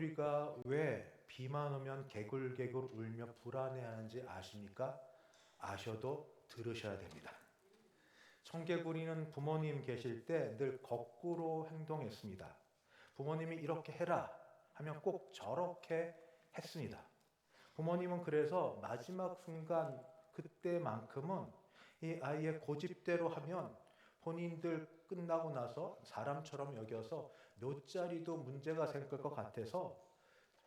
우리가 왜 비만 오면 개굴개굴 울며 불안해하는지 아십니까? 아셔도 들으셔야 됩니다. 청개구리는 부모님 계실 때 늘 거꾸로 행동했습니다. 부모님이 이렇게 해라 하면 꼭 저렇게 했습니다. 부모님은 그래서 마지막 순간 그때만큼은 이 아이의 고집대로 하면 본인들 끝나고 나서 사람처럼 여겨서 몇 자리도 문제가 생길 것 같아서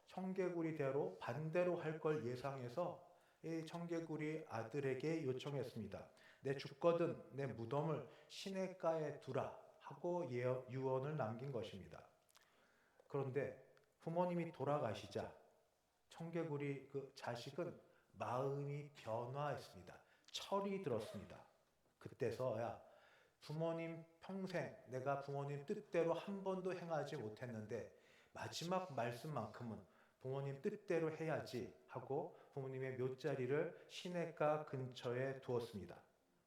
청개구리대로 반대로 할 걸 예상해서 이 청개구리 아들에게 요청했습니다. 내 죽거든 내 무덤을 시냇가에 두라 하고 유언을 남긴 것입니다. 그런데 부모님이 돌아가시자 청개구리 그 자식은 마음이 변화했습니다. 철이 들었습니다. 그때서야 부모님 평생 내가 부모님 뜻대로 한 번도 행하지 못했는데 마지막 말씀만큼은 부모님 뜻대로 해야지 하고 부모님의 묘자리를 시냇가 근처에 두었습니다.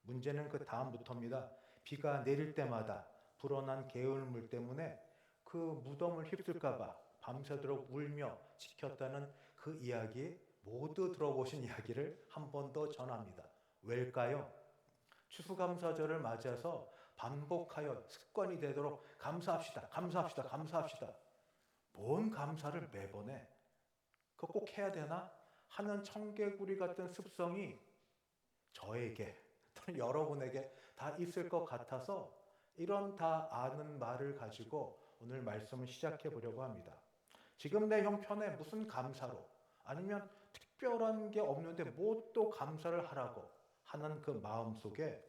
문제는 그 다음부터입니다. 비가 내릴 때마다 불어난 개울물 때문에 그 무덤을 휩쓸까봐 밤새도록 울며 지켰다는 그 이야기, 모두 들어보신 이야기를 한 번 더 전합니다. 왜일까요? 추수감사절을 맞아서 반복하여 습관이 되도록 감사합시다, 감사합시다, 감사합시다. 뭔 감사를 매번 해? 그거 꼭 해야 되나? 하는 청개구리 같은 습성이 저에게 또는 여러분에게 다 있을 것 같아서 이런 다 아는 말을 가지고 오늘 말씀을 시작해 보려고 합니다. 지금 내 형편에 무슨 감사로 아니면 특별한 게 없는데 뭐 또 감사를 하라고 하는 그 마음 속에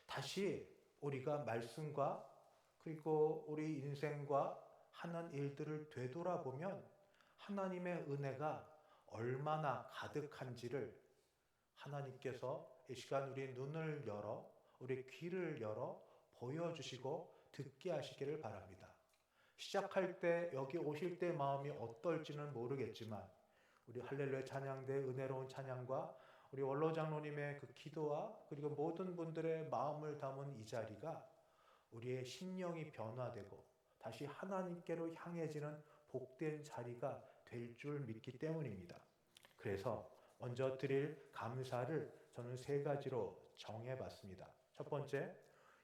다시 우리가 말씀과 그리고 우리 인생과 하는 일들을 되돌아보면 하나님의 은혜가 얼마나 가득한지를 하나님께서 이 시간 우리 눈을 열어 우리 귀를 열어 보여주시고 듣게 하시기를 바랍니다. 시작할 때 여기 오실 때 마음이 어떨지는 모르겠지만 우리 할렐루야 찬양대의 은혜로운 찬양과 우리 원로 장로님의 그 기도와 그리고 모든 분들의 마음을 담은 이 자리가 우리의 심령이 변화되고 다시 하나님께로 향해지는 복된 자리가 될 줄 믿기 때문입니다. 그래서 먼저 드릴 감사를 저는 세 가지로 정해봤습니다. 첫 번째,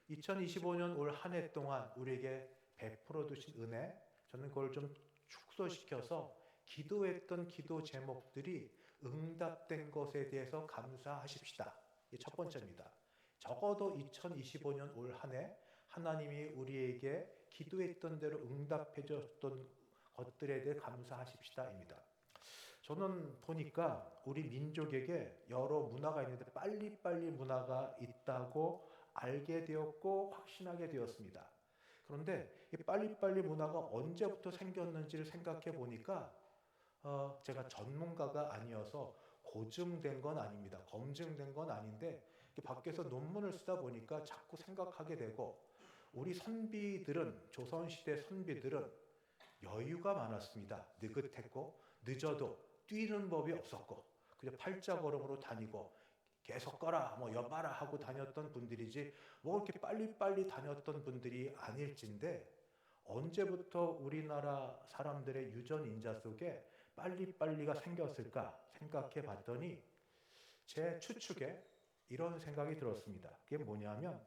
2025년 올 한 해 동안 우리에게 베풀어 두신 은혜, 저는 그걸 좀 축소시켜서 기도했던 기도 제목들이 응답된 것에 대해서 감사하십시다. 이게 첫 번째입니다. 적어도 2025년 올 한 해 하나님이 우리에게 기도했던 대로 응답해 줬던 것들에 대해 감사하십시다입니다. 저는 보니까 우리 민족에게 여러 문화가 있는데 빨리빨리 문화가 있다고 알게 되었고 확신하게 되었습니다. 그런데 이 빨리빨리 문화가 언제부터 생겼는지를 생각해 보니까 제가 전문가가 아니어서 고증된 건 아닙니다. 검증된 건 아닌데 밖에서 논문을 쓰다 보니까 자꾸 생각하게 되고 우리 선비들은 조선시대 선비들은 여유가 많았습니다. 느긋했고 늦어도 뛰는 법이 없었고 그냥 팔자걸음으로 다니고 계속 꺼라 뭐 여봐라 하고 다녔던 분들이지 뭐 이렇게 빨리빨리 다녔던 분들이 아닐진데 언제부터 우리나라 사람들의 유전인자 속에 빨리빨리가 생겼을까 생각해 봤더니 제 추측에 이런 생각이 들었습니다. 그게 뭐냐면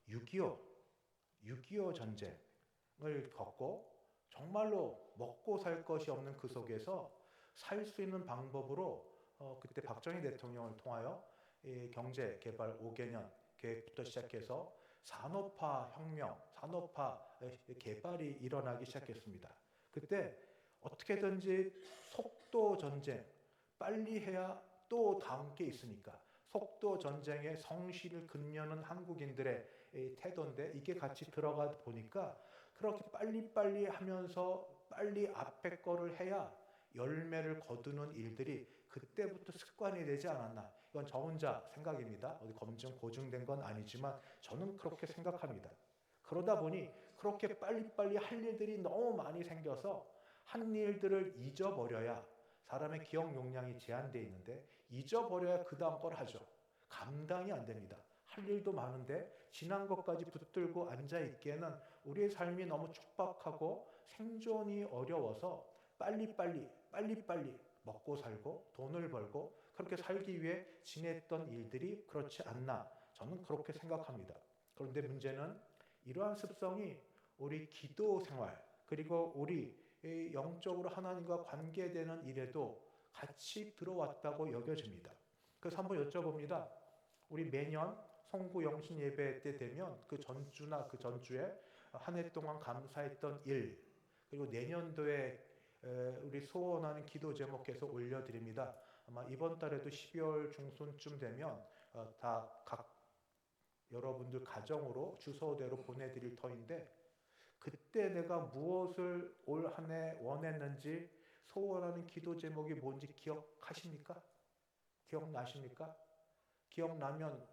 6.25 전쟁을 겪고 정말로 먹고 살 것이 없는 그 속에서 살 수 있는 방법으로 그때 박정희 대통령을 통하여 경제 개발 5개년 계획부터 시작해서 산업화 혁명, 산업화 개발이 일어나기 시작했습니다. 그때 어떻게든지 속도 전쟁, 빨리 해야 또 다음 게 있으니까 속도 전쟁에 성실을 근면한 한국인들의 태도인데 이게 같이 들어가 보니까 그렇게 빨리빨리 하면서 빨리 앞에 거를 해야 열매를 거두는 일들이 그때부터 습관이 되지 않았나. 이건 저 혼자 생각입니다. 어디 검증, 고증된 건 아니지만 저는 그렇게 생각합니다. 그러다 보니 그렇게 빨리빨리 할 일들이 너무 많이 생겨서 한 일들을 잊어버려야 사람의 기억 용량이 제한되어 있는데 잊어버려야 그 다음 걸 하죠. 감당이 안 됩니다. 할 일도 많은데 지난 것까지 붙들고 앉아있기에는 우리의 삶이 너무 촉박하고 생존이 어려워서 빨리빨리 먹고 살고 돈을 벌고 그렇게 살기 위해 지냈던 일들이 그렇지 않나 저는 그렇게 생각합니다. 그런데 문제는 이러한 습성이 우리 기도 생활 그리고 우리 영적으로 하나님과 관계되는 일에도 같이 들어왔다고 여겨집니다. 그래서 한번 여쭤봅니다. 우리 매년 성구 영신 예배 때 되면 그 전주나 그 전주에 한 해 동안 감사했던 일 그리고 내년도에 우리 소원하는 기도 제목해서 올려드립니다. 아마 이번 달에도 12월 중순쯤 되면 다 각 여러분들 가정으로 주소대로 보내드릴 터인데 그때 내가 무엇을 올 한 해 원했는지 소원하는 기도 제목이 뭔지 기억하십니까? 기억나십니까? 기억나면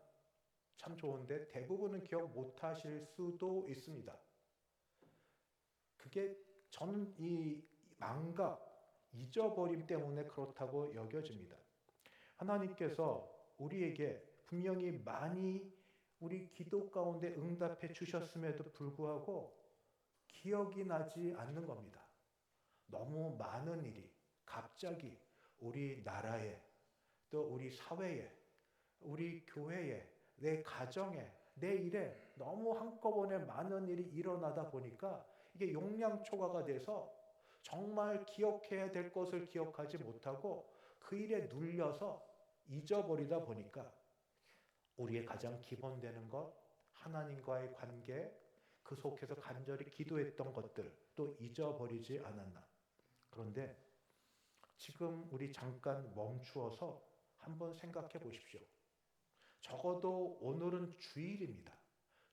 참 좋은데 대부분은 기억 못하실 수도 있습니다. 그게 저는 이 망각, 잊어버림 때문에 그렇다고 여겨집니다. 하나님께서 우리에게 분명히 많이 우리 기도 가운데 응답해 주셨음에도 불구하고 기억이 나지 않는 겁니다. 너무 많은 일이 갑자기 우리 나라에 또 우리 사회에 우리 교회에 내 가정에 내 일에 너무 한꺼번에 많은 일이 일어나다 보니까 이게 용량초과가 돼서 정말 기억해야 될 것을 기억하지 못하고 그 일에 눌려서 잊어버리다 보니까 우리의 가장 기본되는 것 하나님과의 관계 그 속에서 간절히 기도했던 것들 또 잊어버리지 않았나. 그런데 지금 우리 잠깐 멈추어서 한번 생각해 보십시오. 적어도 오늘은 주일입니다.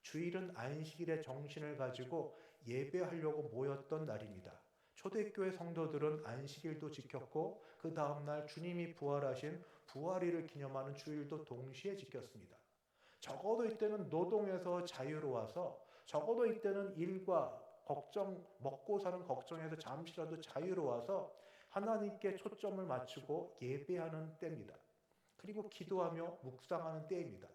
주일은 안식일의 정신을 가지고 예배하려고 모였던 날입니다. 초대교회 성도들은 안식일도 지켰고 그 다음날 주님이 부활하신 부활일을 기념하는 주일도 동시에 지켰습니다. 적어도 이때는 노동에서 자유로워서 적어도 이때는 일과 걱정, 먹고 사는 걱정에서 잠시라도 자유로워서 하나님께 초점을 맞추고 예배하는 때입니다. 그리고 기도하며 묵상하는 때입니다.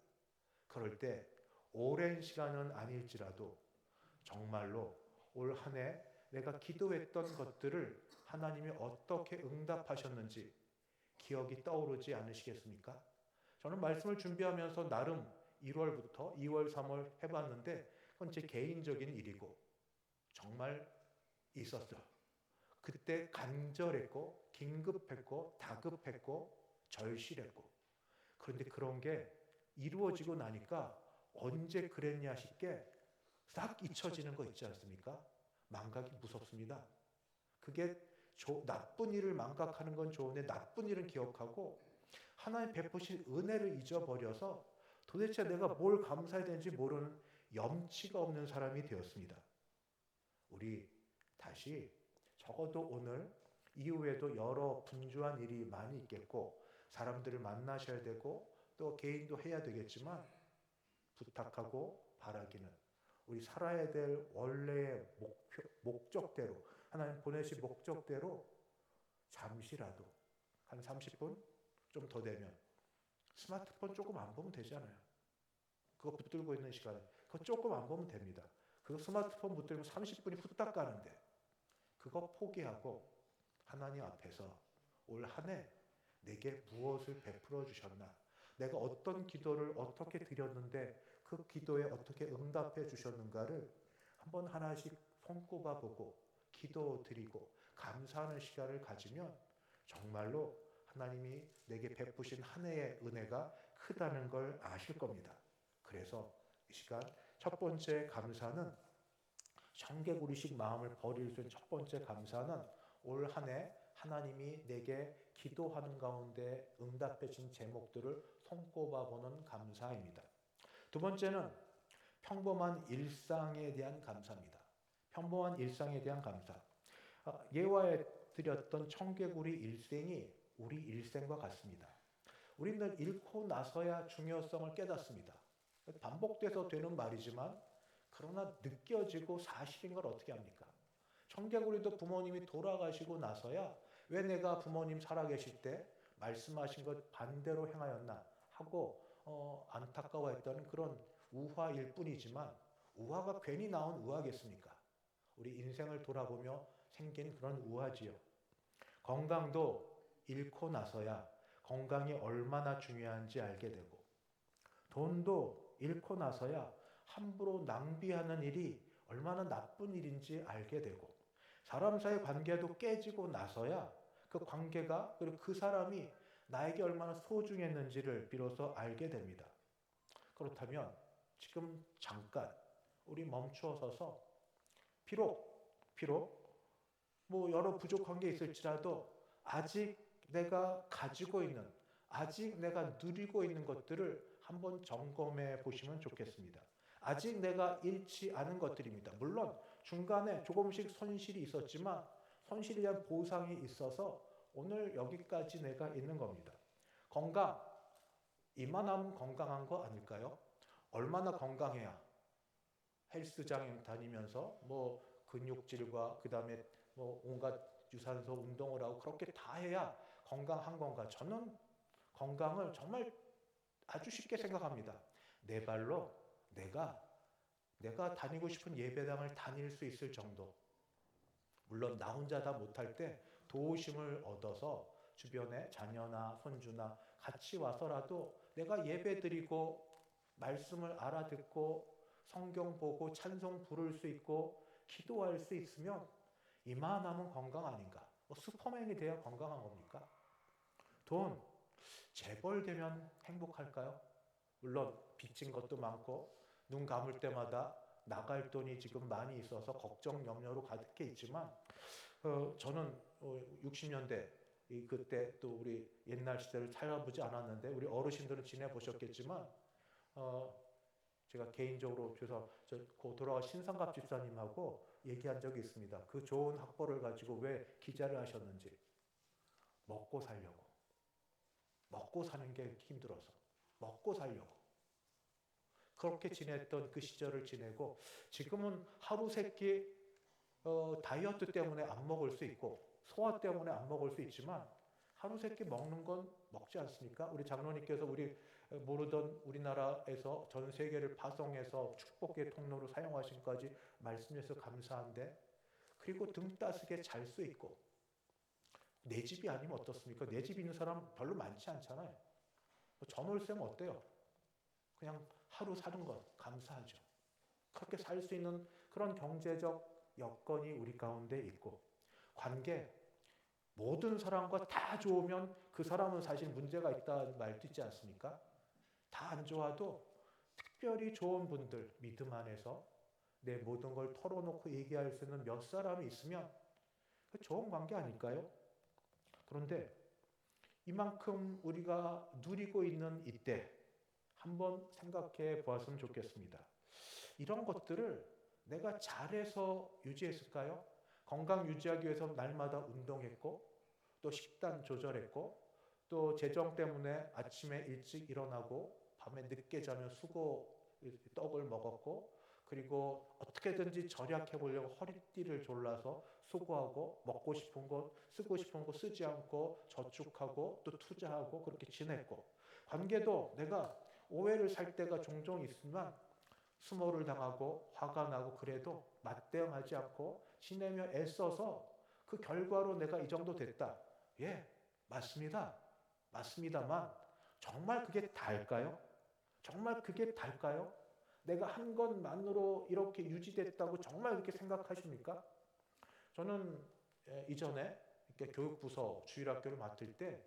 그럴 때 오랜 시간은 아닐지라도 정말로 올 한 해 내가 기도했던 것들을 하나님이 어떻게 응답하셨는지 기억이 떠오르지 않으시겠습니까? 저는 말씀을 준비하면서 나름 1월부터 2월, 3월 해봤는데 그건 제 개인적인 일이고 정말 있었어요. 그때 간절했고 긴급했고 다급했고 절실했고 그런데 그런 게 이루어지고 나니까 언제 그랬냐 싶게 싹 잊혀지는 거 있지 않습니까? 망각이 무섭습니다. 그게 나쁜 일을 망각하는 건 좋은데 나쁜 일은 기억하고 하나님 베푸신 은혜를 잊어버려서 도대체 내가 뭘 감사해야 되는지 모르는 염치가 없는 사람이 되었습니다. 우리 다시 적어도 오늘 이후에도 여러 분주한 일이 많이 있겠고 사람들을 만나셔야 되고 또 개인도 해야 되겠지만 부탁하고 바라기는 우리 살아야 될 원래의 목적대로 하나님 보내신 목적대로 잠시라도 한 30분 좀 더 되면 스마트폰 조금 안 보면 되잖아요. 그거 붙들고 있는 시간에 그거 조금 안 보면 됩니다. 그거 스마트폰 붙들면 30분이 후딱 가는데 그거 포기하고 하나님 앞에서 올 한 해 내게 무엇을 베풀어 주셨나 내가 어떤 기도를 어떻게 드렸는데 그 기도에 어떻게 응답해 주셨는가를 한번 하나씩 손꼽아 보고 기도 드리고 감사하는 시간을 가지면 정말로 하나님이 내게 베푸신 한 해의 은혜가 크다는 걸 아실 겁니다. 그래서 이 시간 첫 번째 감사는 청개구리식 마음을 버릴 수 있는 첫 번째 감사는 올 한 해 하나님이 내게 기도하는 가운데 응답해 주신 제목들을 손꼽아 보는 감사입니다. 두 번째는 평범한 일상에 대한 감사입니다. 평범한 일상에 대한 감사. 예화에 드렸던 청개구리 일생이 우리 일생과 같습니다. 우리는 잃고 나서야 중요성을 깨닫습니다. 반복돼서 되는 말이지만 그러나 느껴지고 사실인 걸 어떻게 합니까? 청개구리도 부모님이 돌아가시고 나서야 왜 내가 부모님 살아계실 때 말씀하신 것 반대로 행하였나 하고 안타까워했다는 그런 우화일 뿐이지만 우화가 괜히 나온 우화겠습니까? 우리 인생을 돌아보며 생긴 그런 우화지요. 건강도 잃고 나서야 건강이 얼마나 중요한지 알게 되고, 돈도 잃고 나서야 함부로 낭비하는 일이 얼마나 나쁜 일인지 알게 되고, 사람 사이 관계도 깨지고 나서야 그 관계가, 그리고 그 사람이 나에게 얼마나 소중했는지를 비로소 알게 됩니다. 그렇다면 지금 잠깐 우리 멈추어 서서, 비록 뭐 여러 부족한 게 있을지라도 아직 내가 가지고 있는, 아직 내가 누리고 있는 것들을 한번 점검해 보시면 좋겠습니다. 아직 내가 잃지 않은 것들입니다. 물론 중간에 조금씩 손실이 있었지만 손실에 대한 보상이 있어서 오늘 여기까지 내가 있는 겁니다. 건강, 이만하면 건강한 거 아닐까요? 얼마나 건강해야 헬스장 다니면서 뭐 근육질과 그 다음에 뭐 온갖 유산소 운동을 하고 그렇게 다 해야 건강한 건가? 저는 건강을 정말 아주 쉽게 생각합니다. 내 발로 내가 다니고 싶은 예배당을 다닐 수 있을 정도. 물론 나 혼자 다 못할 때 도우심을 얻어서 주변에 자녀나 손주나 같이 와서라도 내가 예배드리고 말씀을 알아듣고 성경 보고 찬송 부를 수 있고 기도할 수 있으면 이만하면 건강 아닌가? 뭐 슈퍼맨이 돼야 건강한 겁니까? 돈 재벌되면 행복할까요? 물론 빚진 것도 많고 눈 감을 때마다 나갈 돈이 지금 많이 있어서 걱정 염려로 가득해 있지만, 저는 60년대 그때 또 우리 옛날 시대를 살아보지 않았는데 우리 어르신들은 지내보셨겠지만, 제가 개인적으로 그 돌아가신 신성갑 집사님하고 얘기한 적이 있습니다. 그 좋은 학벌을 가지고 왜 기자를 하셨는지. 먹고 사는 게 힘들어서 먹고 살려고 그렇게 지냈던 그 시절을 지내고, 지금은 하루 세끼 다이어트 때문에 안 먹을 수 있고 소화 때문에 안 먹을 수 있지만 하루 세끼 먹는 건 먹지 않습니까? 우리 장로님께서 우리 모르던 우리나라에서 전 세계를 파송해서 축복의 통로로 사용하신 것까지 말씀해서 감사한데, 그리고 등 따스게 잘 수 있고, 내 집이 아니면 어떻습니까? 내 집 있는 사람 별로 많지 않잖아요. 전월세면 어때요? 그냥 하루 사는 것 감사하죠. 그렇게 살 수 있는 그런 경제적 여건이 우리 가운데 있고, 관계, 모든 사람과 다 좋으면 그 사람은 사실 문제가 있다는 말도 있지 않습니까? 다 안 좋아도 특별히 좋은 분들, 믿음 안에서 내 모든 걸 털어놓고 얘기할 수 있는 몇 사람이 있으면 좋은 관계 아닐까요? 그런데 이만큼 우리가 누리고 있는 이때 한번 생각해 보았으면 좋겠습니다. 이런 것들을 내가 잘해서 유지했을까요? 건강 유지하기 위해서 날마다 운동했고, 또 식단 조절했고, 또 재정 때문에 아침에 일찍 일어나고 밤에 늦게 자면 떡을 먹었고, 그리고 어떻게든지 절약해 보려고 허리띠를 졸라서 수고하고, 먹고 싶은 거 쓰고 싶은 거 쓰지 않고 저축하고 또 투자하고 그렇게 지냈고, 관계도 내가 오해를 살 때가 종종 있지만 수모를 당하고 화가 나고 그래도 맞대응하지 않고 지내며 애써서 그 결과로 내가 이 정도 됐다. 예, 맞습니다. 맞습니다만 정말 그게 다일까요? 정말 그게 다일까요? 내가 한 것만으로 이렇게 유지됐다고 정말 그렇게 생각하십니까? 저는 이전에 이렇게 교육부서 주일학교를 맡을 때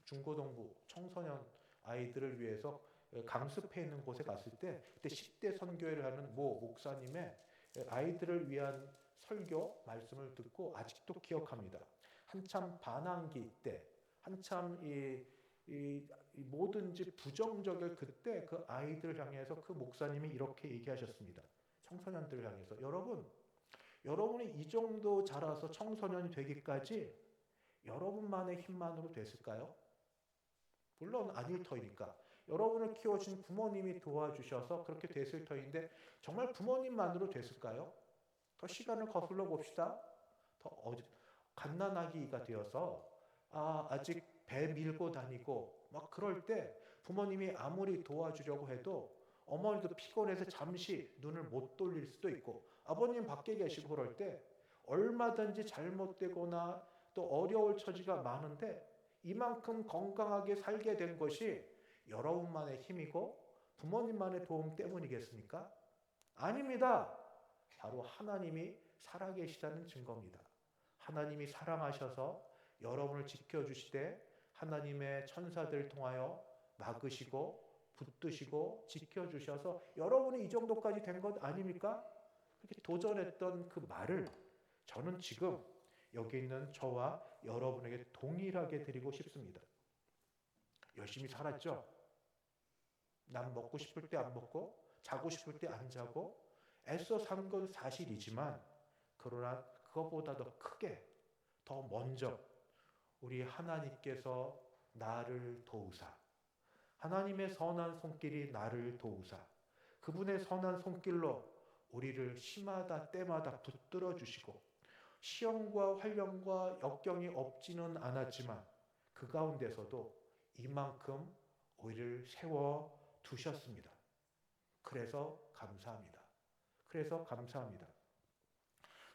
중고등부 청소년 아이들을 위해서 강습해 있는 곳에 갔을 때, 그때 10대 선교회를 하는 모 목사님의 아이들을 위한 설교 말씀을 듣고 아직도 기억합니다. 한참 반항기 때, 한참 이 뭐든지 부정적일 그때 그 아이들을 향해서 그 목사님이 이렇게 얘기하셨습니다. 청소년들을 향해서, 여러분이 이 정도 자라서 청소년이 되기까지 여러분만의 힘만으로 됐을까요? 물론 아닐 터이니까. 여러분을 키워준 부모님이 도와주셔서 그렇게 됐을 터인데 정말 부모님만으로 됐을까요? 더 시간을 거슬러 봅시다. 갓난아기가 되어서 아직 배 밀고 다니고 막 그럴 때 부모님이 아무리 도와주려고 해도 어머니도 피곤해서 잠시 눈을 못 돌릴 수도 있고 아버님 밖에 계시고 그럴 때 얼마든지 잘못되거나 또 어려울 처지가 많은데 이만큼 건강하게 살게 된 것이 여러분만의 힘이고 부모님만의 도움 때문이겠습니까? 아닙니다. 바로 하나님이 살아계시다는 증거입니다. 하나님이 사랑하셔서 여러분을 지켜주시되 하나님의 천사들을 통하여 막으시고 붙드시고 지켜주셔서 여러분이 이 정도까지 된 것 아닙니까? 그렇게 도전했던 그 말을 저는 지금 여기 있는 저와 여러분에게 동일하게 드리고 싶습니다. 열심히 살았죠? 난 먹고 싶을 때 안 먹고 자고 싶을 때 안 자고 애써 산 건 사실이지만 그러나 그것보다 더 크게 더 먼저 우리 하나님께서 나를 도우사 하나님의 선한 손길이 나를 도우사 그분의 선한 손길로 우리를 시마다 때마다 붙들어 주시고 시험과 환련과 역경이 없지는 않았지만 그 가운데서도 이만큼 우리를 세워 두셨습니다. 그래서 감사합니다. 그래서 감사합니다.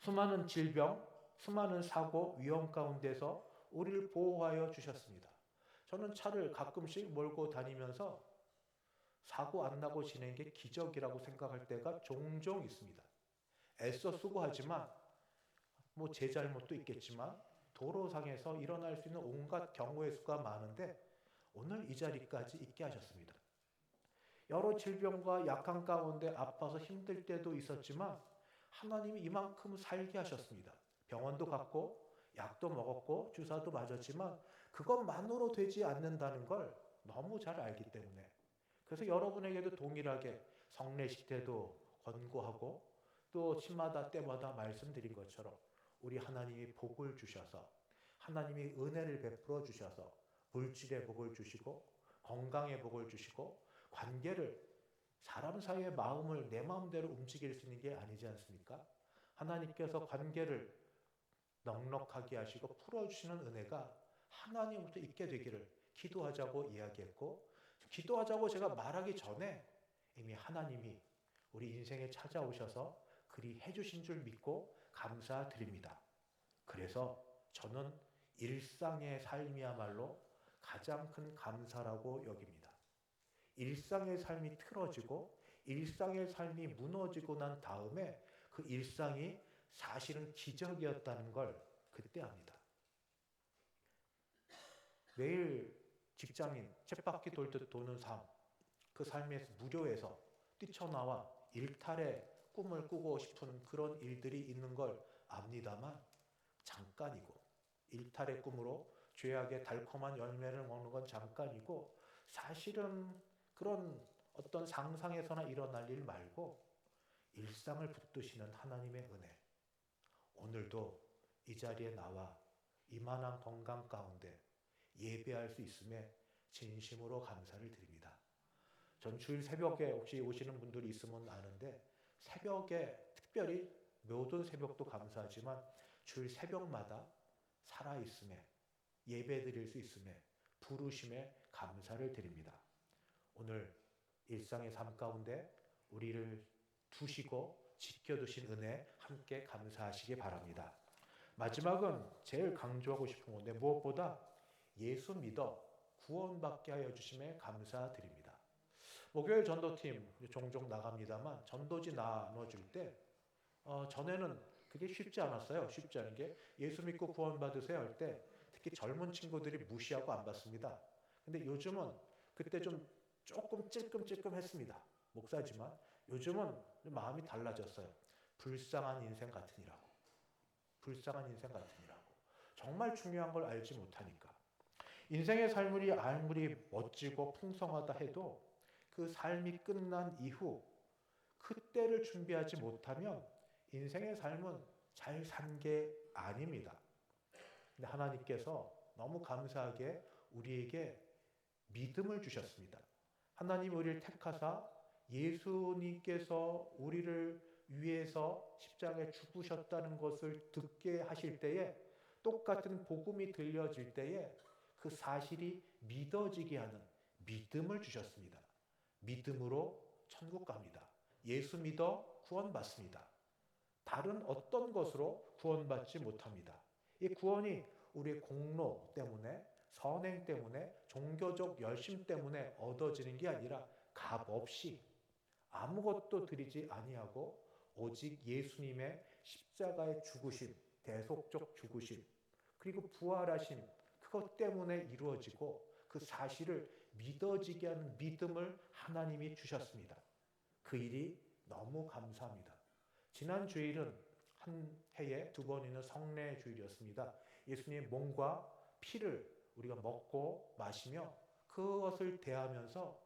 수많은 질병, 수많은 사고, 위험 가운데서 우리를 보호하여 주셨습니다. 저는 차를 가끔씩 몰고 다니면서 사고 안 나고 지내는 게 기적이라고 생각할 때가 종종 있습니다. 애써 수고하지만 뭐 제 잘못도 있겠지만 도로상에서 일어날 수 있는 온갖 경우의 수가 많은데 오늘 이 자리까지 있게 하셨습니다. 여러 질병과 약한 가운데 아파서 힘들 때도 있었지만 하나님이 이만큼 살게 하셨습니다. 병원도 갔고 약도 먹었고 주사도 맞았지만 그것만으로 되지 않는다는 걸 너무 잘 알기 때문에 그래서 여러분에게도 동일하게 성례식 때도 권고하고 또 시마다 때마다 말씀드린 것처럼 우리 하나님이 복을 주셔서 하나님이 은혜를 베풀어 주셔서 물질의 복을 주시고 건강의 복을 주시고 관계를 사람 사이의 마음을 내 마음대로 움직일 수 있는 게 아니지 않습니까? 하나님께서 관계를 넉넉하게 하시고 풀어주시는 은혜가 하나님부터 있게 되기를 기도하자고 이야기했고 기도하자고 제가 말하기 전에 이미 하나님이 우리 인생에 찾아오셔서 그리 해주신 줄 믿고 감사드립니다. 그래서 저는 일상의 삶이야말로 가장 큰 감사라고 여깁니다. 일상의 삶이 틀어지고 일상의 삶이 무너지고 난 다음에 그 일상이 사실은 기적이었다는 걸 그때 압니다. 매일 직장인 쳇바퀴 돌듯 도는 삶, 그 삶에서 무료에서 뛰쳐나와 일탈의 꿈을 꾸고 싶은 그런 일들이 있는 걸 압니다만 잠깐이고 일탈의 꿈으로 죄악의 달콤한 열매를 먹는 건 잠깐이고 사실은 그런 어떤 상상에서나 일어날 일 말고 일상을 붙드시는 하나님의 은혜 오늘도 이 자리에 나와 이만한 건강 가운데 예배할 수 있음에 진심으로 감사를 드립니다. 전 주일 새벽에 혹시 오시는 분들이 있으면 아는데 새벽에 특별히 모든 새벽도 감사하지만 주일 새벽마다 살아있음에 예배 드릴 수 있음에 부르심에 감사를 드립니다. 오늘 일상의 삶 가운데 우리를 두시고 지켜두신 은혜 함께 감사하시기 바랍니다. 마지막은 제일 강조하고 싶은 건데 무엇보다 예수 믿어 구원받게 하여 주심에 감사드립니다. 목요일 전도팀 종종 나갑니다만 전도지 나눠줄 때 전에는 그게 쉽지 않았어요. 쉽지 않은 게 예수 믿고 구원받으세요 할 때 특히 젊은 친구들이 무시하고 안 받습니다. 근데 요즘은 그때 조금 찔끔찔끔했습니다. 목사지만 요즘은 마음이 달라졌어요. 불쌍한 인생 같으니라고. 불쌍한 인생 같으니라고. 정말 중요한 걸 알지 못하니까. 인생의 삶이 아무리 멋지고 풍성하다 해도 그 삶이 끝난 이후 그때를 준비하지 못하면 인생의 삶은 잘 산 게 아닙니다. 근데 하나님께서 너무 감사하게 우리에게 믿음을 주셨습니다. 하나님 우리를 택하사 예수님께서 우리를 위해서 십자가에 죽으셨다는 것을 듣게 하실 때에 똑같은 복음이 들려질 때에 그 사실이 믿어지게 하는 믿음을 주셨습니다. 믿음으로 천국 갑니다. 예수 믿어 구원받습니다. 다른 어떤 것으로 구원받지 못합니다. 이 구원이 우리의 공로 때문에, 선행 때문에, 종교적 열심 때문에 얻어지는 게 아니라 값없이 아무것도 드리지 아니하고 오직 예수님의 십자가의 죽으심, 대속적 죽으심, 그리고 부활하심, 그것 때문에 이루어지고 그 사실을 믿어지게 하는 믿음을 하나님이 주셨습니다. 그 일이 너무 감사합니다. 지난 주일은 한 해에 2번 있는 성례 주일이었습니다. 예수님의 몸과 피를 우리가 먹고 마시며 그것을 대하면서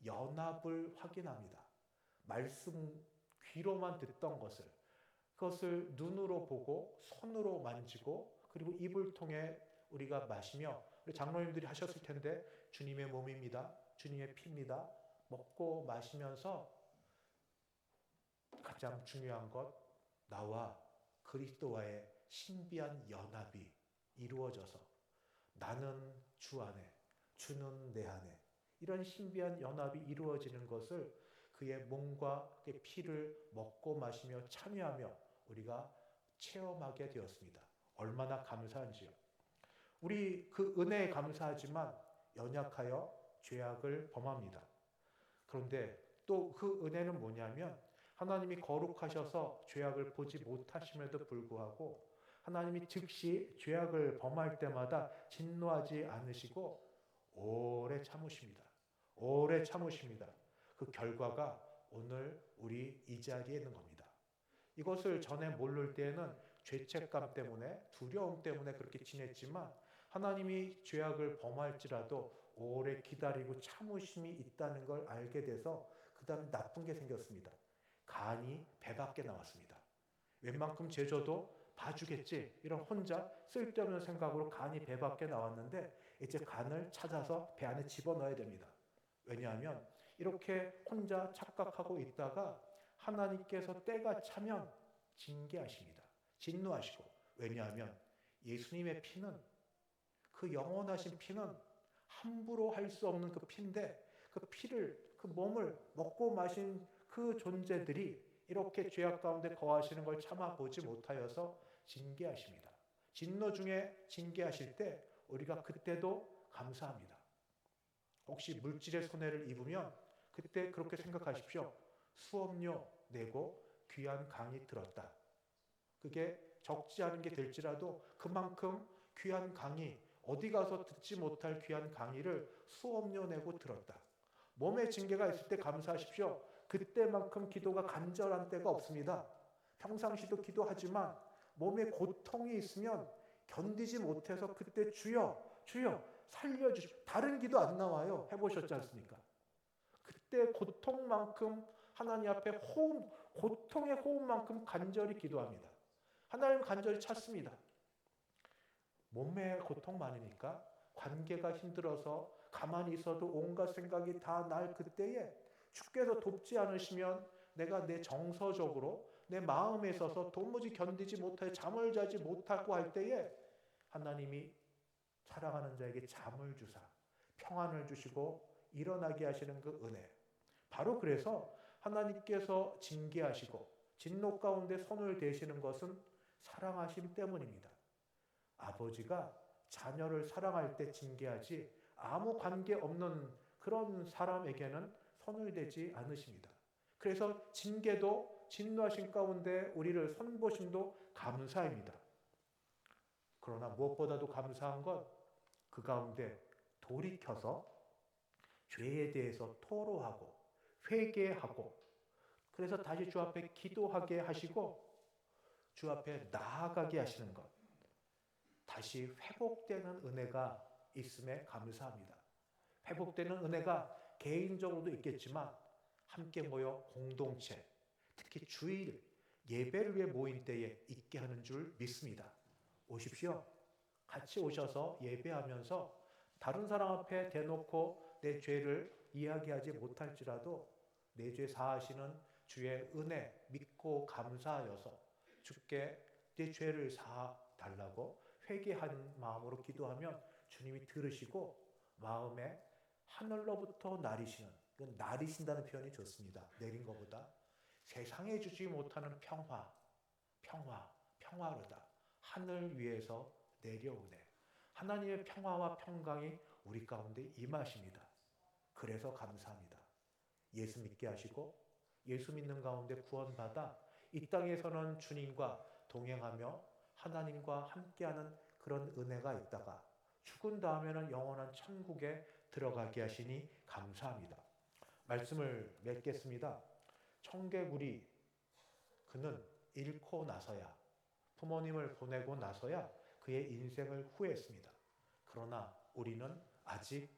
연합을 확인합니다. 말씀 귀로만 듣던 것을, 그것을 눈으로 보고 손으로 만지고 그리고 입을 통해 우리가 마시며, 우리 장로님들이 하셨을 텐데 주님의 몸입니다, 주님의 피입니다, 먹고 마시면서 가장 중요한 것, 나와 그리스도와의 신비한 연합이 이루어져서 나는 주 안에, 주는 내 안에, 이런 신비한 연합이 이루어지는 것을 그의 몸과 그의 피를 먹고 마시며 참여하며 우리가 체험하게 되었습니다. 얼마나 감사한지요. 우리 그 은혜에 감사하지만 연약하여 죄악을 범합니다. 그런데 또 그 은혜는 뭐냐면 하나님이 거룩하셔서 죄악을 보지 못하심에도 불구하고 하나님이 즉시 죄악을 범할 때마다 진노하지 않으시고 오래 참으십니다. 오래 참으십니다. 그 결과가 오늘 우리 이 자리에 있는 겁니다. 이것을 전에 모를 때에는 죄책감 때문에, 두려움 때문에 그렇게 지냈지만 하나님이 죄악을 범할지라도 오래 기다리고 참으심이 있다는 걸 알게 돼서 그 다음에 나쁜 게 생겼습니다. 간이 배 밖에 나왔습니다. 웬만큼 죄져도 봐주겠지, 이런 혼자 쓸데없는 생각으로 간이 배 밖에 나왔는데 이제 간을 찾아서 배 안에 집어넣어야 됩니다. 왜냐하면 이렇게 혼자 착각하고 있다가 하나님께서 때가 차면 징계하십니다. 진노하시고. 왜냐하면 예수님의 피는, 그 영원하신 피는 함부로 할 수 없는 그 피인데, 그 피를, 그 몸을 먹고 마신 그 존재들이 이렇게 죄악 가운데 거하시는 걸 참아보지 못하여서 징계하십니다. 진노 중에 징계하실 때 우리가 그때도 감사합니다. 혹시 물질의 손해를 입으면 그때 그렇게 생각하십시오. 수업료 내고 귀한 강의 들었다. 그게 적지 않은 게 될지라도 그만큼 귀한 강의, 어디 가서 듣지 못할 귀한 강의를 수업료 내고 들었다. 몸에 징계가 있을 때 감사하십시오. 그때만큼 기도가 간절한 때가 없습니다. 평상시도 기도하지만 몸에 고통이 있으면 견디지 못해서 그때 주여, 주여 살려주십시오. 다른 기도 안 나와요. 해보셨지 않습니까? 그때 고통만큼 하나님 앞에 고통의 호흡만큼 간절히 기도합니다. 하나님 간절히 찾습니다. 몸에 고통 많으니까, 관계가 힘들어서 가만히 있어도 온갖 생각이 다 날 그때에 주께서 돕지 않으시면 내가 내 정서적으로 내 마음에 있어서 도무지 견디지 못해 잠을 자지 못하고 할 때에 하나님이 사랑하는 자에게 잠을 주사 평안을 주시고 일어나게 하시는 그 은혜, 바로 그래서 하나님께서 징계하시고 진노 가운데 손을 대시는 것은 사랑하심 때문입니다. 아버지가 자녀를 사랑할 때 징계하지 아무 관계 없는 그런 사람에게는 손을 대지 않으십니다. 그래서 징계도, 진노하신 가운데 우리를 손보심도 감사입니다. 그러나 무엇보다도 감사한 건 그 가운데 돌이켜서 죄에 대해서 토로하고 회개하고, 그래서 다시 주 앞에 기도하게 하시고 주 앞에 나아가게 하시는 것, 다시 회복되는 은혜가 있음에 감사합니다. 회복되는 은혜가 개인적으로도 있겠지만 함께 모여 공동체, 특히 주일 예배를 위해 모인 때에 있게 하는 줄 믿습니다. 오십시오. 같이 오셔서 예배하면서 다른 사람 앞에 대놓고 내 죄를 이야기하지 못할지라도 내 죄 사하시는 주의 은혜 믿고 감사하여서 주께 내 죄를 사달라고 회개하는 마음으로 기도하면 주님이 들으시고 마음에 하늘로부터 나리시는 그건 나리신다는 표현이 좋습니다. 내린 것보다 세상에 주지 못하는 평화로다. 하늘 위에서 내려오네. 하나님의 평화와 평강이 우리 가운데 임하십니다. 그래서 감사합니다. 예수 믿게 하시고 예수 믿는 가운데 구원받아 이 땅에서는 주님과 동행하며 하나님과 함께하는 그런 은혜가 있다가 죽은 다음에는 영원한 천국에 들어가게 하시니 감사합니다. 말씀을 맺겠습니다. 청개구리 그는 잃고 나서야 부모님을 보내고 나서야 그의 인생을 후회했습니다. 그러나 우리는 아직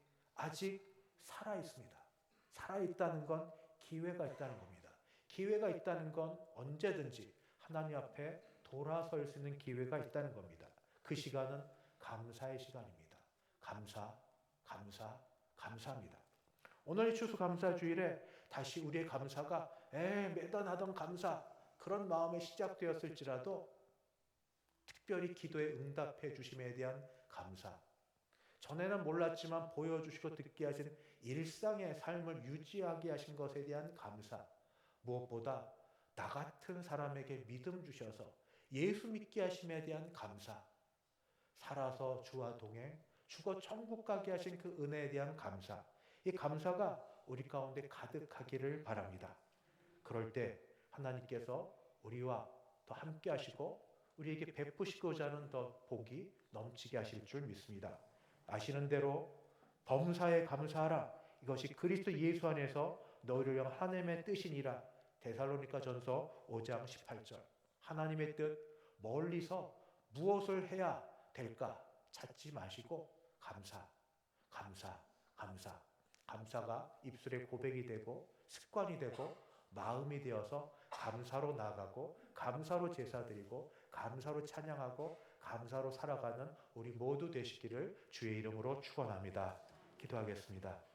살아 있습니다. 살아 있다는 건 기회가 있다는 겁니다. 기회가 있다는 건 언제든지 하나님 앞에 돌아설 수 있는 기회가 있다는 겁니다. 그 시간은 감사의 시간입니다. 감사합니다. 오늘 이 추수감사주일에 다시 우리의 감사가 매달 하던 감사 그런 마음에 시작되었을지라도 특별히 기도에 응답해 주심에 대한 감사, 전에는 몰랐지만 보여주시고 듣게 하신 일상의 삶을 유지하게 하신 것에 대한 감사, 무엇보다 나 같은 사람에게 믿음 주셔서 예수 믿게 하심에 대한 감사, 살아서 주와 동행, 죽어 천국 가게 하신 그 은혜에 대한 감사, 이 감사가 우리 가운데 가득하기를 바랍니다. 그럴 때 하나님께서 우리와 더 함께 하시고 우리에게 베푸시고자 하는 더 복이 넘치게 하실 줄 믿습니다. 아시는 대로 범사에 감사하라. 이것이 그리스도 예수 안에서 너희를 위한 하나님의 뜻이니라. 데살로니가전서 5장 18절. 하나님의 뜻 멀리서 무엇을 해야 될까 찾지 마시고 감사가 입술의 고백이 되고 습관이 되고 마음이 되어서 감사로 나아가고 감사로 제사드리고 감사로 찬양하고 감사로 살아가는 우리 모두 되시기를 주의 이름으로 축원합니다. 기도하겠습니다.